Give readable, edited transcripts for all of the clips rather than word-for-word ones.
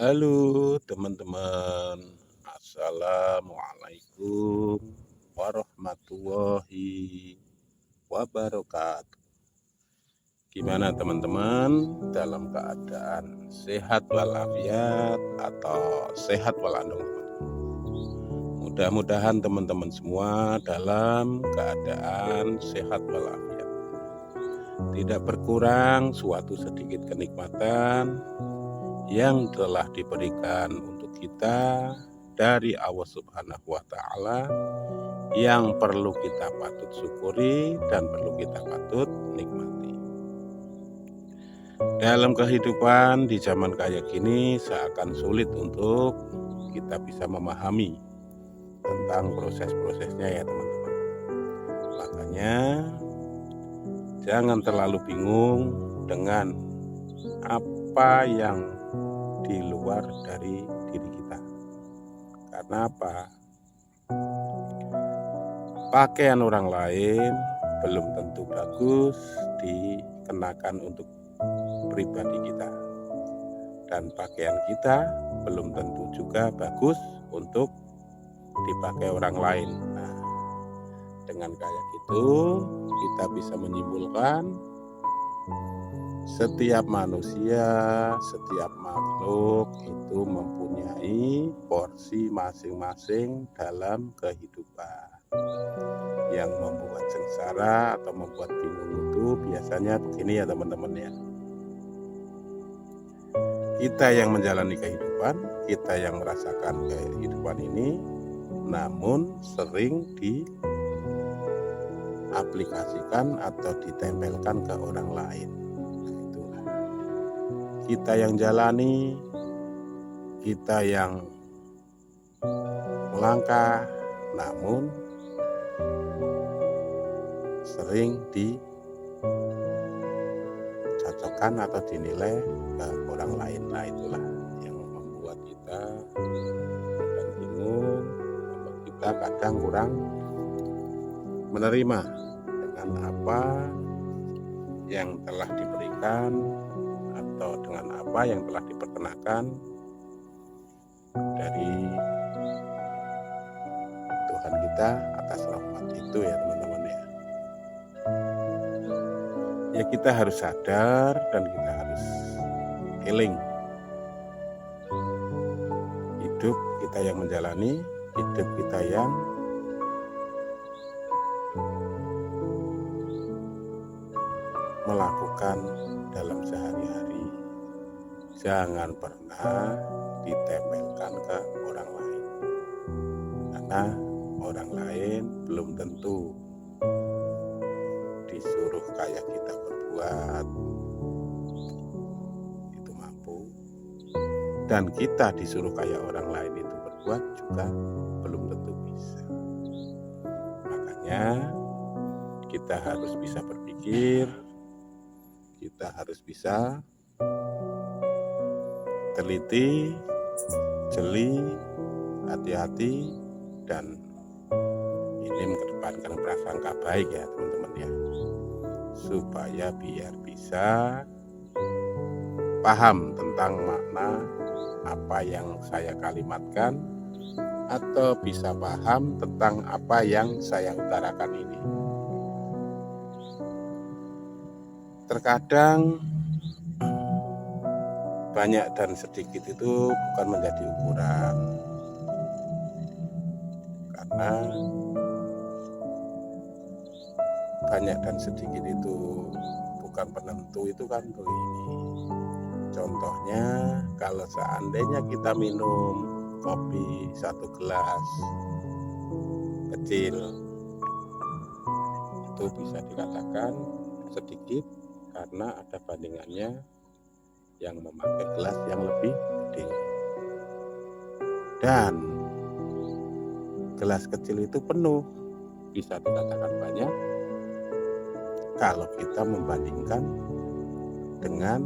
Halo teman-teman, Assalamualaikum warahmatullahi wabarakatuh. Gimana teman-teman, dalam keadaan sehat walafiat atau sehat walandung? Mudah-mudahan teman-teman semua dalam keadaan sehat walafiat, tidak berkurang suatu sedikit kenikmatan yang telah diberikan untuk kita dari Allah Subhanahu wa Ta'ala, yang perlu kita patut syukuri dan perlu kita patut nikmati. Dalam kehidupan di zaman kayak gini seakan sulit untuk kita bisa memahami tentang proses-prosesnya ya teman-teman. Makanya jangan terlalu bingung dengan apa yang di luar dari diri kita. Karena apa? Pakaian orang lain belum tentu bagus dikenakan untuk pribadi kita, dan pakaian kita belum tentu juga bagus untuk dipakai orang lain. Nah, dengan kayak gitu kita bisa menyimpulkan setiap manusia, setiap makhluk itu mempunyai porsi masing-masing dalam kehidupan. Yang membuat sengsara atau membuat bingung itu biasanya begini ya teman-teman ya. Kita yang menjalani kehidupan, kita yang merasakan kehidupan ini, namun sering diaplikasikan atau ditempelkan ke orang lain. Kita yang jalani, kita yang melangkah, namun sering dicocokkan atau dinilai ke orang lain. Nah, itulah yang membuat kita kadang bingung, membuat kita kadang kurang menerima dengan apa yang telah diberikan atau dengan apa yang telah diperkenakan dari Tuhan kita atas rahmat itu ya teman-teman ya. Ya kita harus sadar dan kita harus healing. Hidup kita yang menjalani, hidup kita yang melakukan dalam sehari-hari, jangan pernah ditempelkan ke orang lain, karena orang lain belum tentu disuruh kayak kita berbuat itu mampu, dan kita disuruh kayak orang lain itu berbuat juga belum tentu bisa. Makanya kita harus bisa berpikir, kita harus bisa teliti, jeli, hati-hati, dan ini mengedepankan prasangka baik ya teman-teman ya, supaya biar bisa paham tentang makna apa yang saya kalimatkan, atau bisa paham tentang apa yang saya utarakan ini. Terkadang banyak dan sedikit itu bukan menjadi ukuran, karena banyak dan sedikit itu bukan penentu, itu kan begini. Contohnya kalau seandainya kita minum kopi 1 gelas kecil, itu bisa dikatakan sedikit karena ada bandingannya yang memakai gelas yang lebih gede. Dan gelas kecil itu penuh, bisa dikatakan banyak kalau kita membandingkan dengan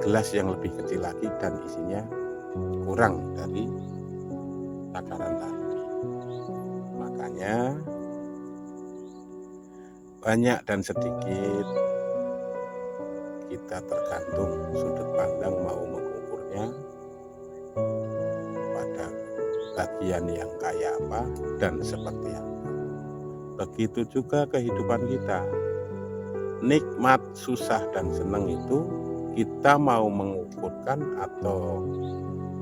gelas yang lebih kecil lagi dan isinya kurang dari takaran tadi. Makanya banyak dan sedikit kita tergantung sudut pandang mau mengukurnya pada bagian yang kayak apa dan seperti apa. Begitu juga kehidupan kita. Nikmat, susah, dan senang itu kita mau mengukurkan atau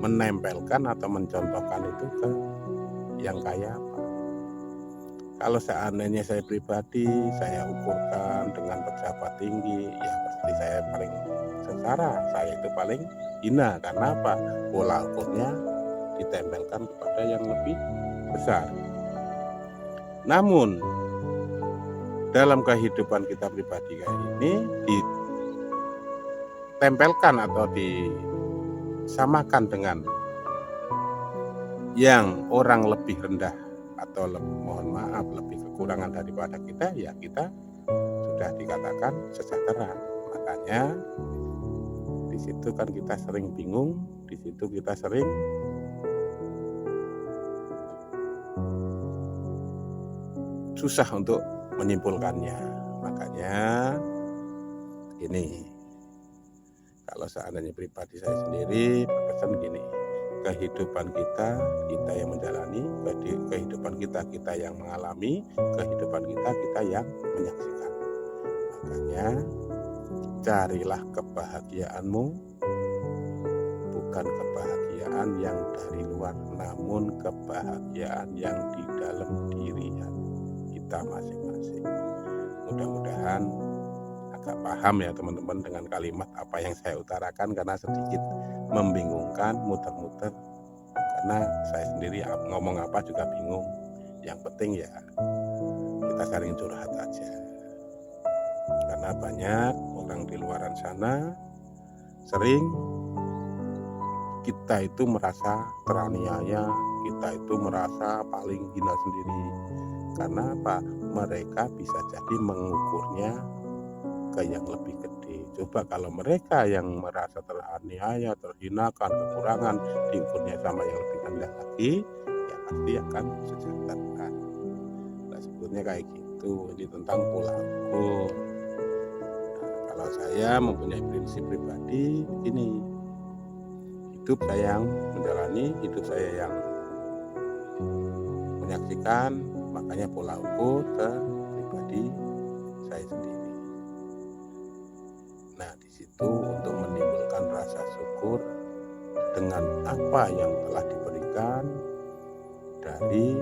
menempelkan atau mencontohkan itu ke yang kayak apa. Kalau seandainya saya pribadi, saya ukurkan dengan pejabat tinggi, ya pasti saya paling sengsara, saya itu paling hina. Karena apa? Pola ukurnya ditempelkan kepada yang lebih besar. Namun dalam kehidupan kita pribadi kayak ini ditempelkan atau disamakan dengan yang orang lebih rendah atau mohon maaf lebih kekurangan daripada kita, ya kita sudah dikatakan sejahtera. Makanya di situ kan kita sering bingung, di situ kita sering susah untuk menyimpulkannya. Makanya ini, kalau seandainya pribadi saya sendiri berpesan gini, kehidupan kita yang menjalani, kehidupan kita yang mengalami, kehidupan kita yang menyaksikan. Makanya carilah kebahagiaanmu, bukan kebahagiaan yang dari luar, namun kebahagiaan yang di dalam diri kita masing-masing. Mudah-mudahan agak paham ya teman-teman dengan kalimat apa yang saya utarakan, karena sedikit membingungkan, muter-muter, karena saya sendiri ngomong apa juga bingung. Yang penting ya kita saling curhat aja, karena banyak orang di luaran sana sering kita itu merasa teraniaya, kita itu merasa paling hina sendiri. Karena apa? Mereka bisa jadi mengukurnya ke yang lebih gede. Coba kalau mereka yang merasa teraniaya, terhinakan, kekurangan, diukurnya sama yang lebih rendah lagi, ya pasti akan sejahtera. Nah, sebetulnya kayak gitu. Ini tentang pola ukur. Nah, kalau saya mempunyai prinsip pribadi ini, hidup saya yang menjalani, hidup saya yang menyaksikan, makanya pola ukur ke pribadi saya sendiri. Nah, di situ untuk menimbulkan rasa syukur dengan apa yang telah diberikan dari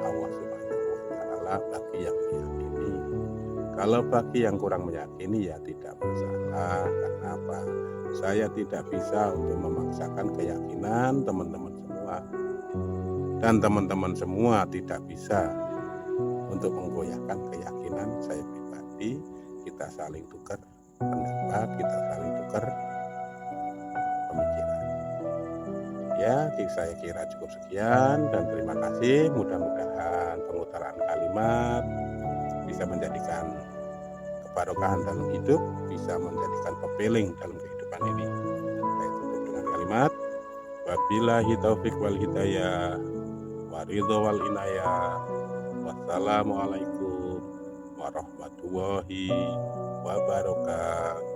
Allah Subhanahu wa Ta'ala bagi yang meyakini. Kalau bagi yang kurang meyakini ya tidak masalah. Karena apa? Saya tidak bisa untuk memaksakan keyakinan teman-teman semua, dan teman-teman semua tidak bisa untuk menggoyahkan keyakinan saya pribadi. Kita saling tukar pendapat, kita saling tukar pemikiran. Ya, saya kira cukup sekian dan terima kasih. Mudah-mudahan pengutaran kalimat bisa menjadikan kebarokahan dalam hidup, bisa menjadikan pepeling dalam kehidupan ini. Saya tutup dengan kalimat wabillahi taufik wal hidayah waridho wal inayah. Wassalamualaikum warahmatullahi wabarakatuh.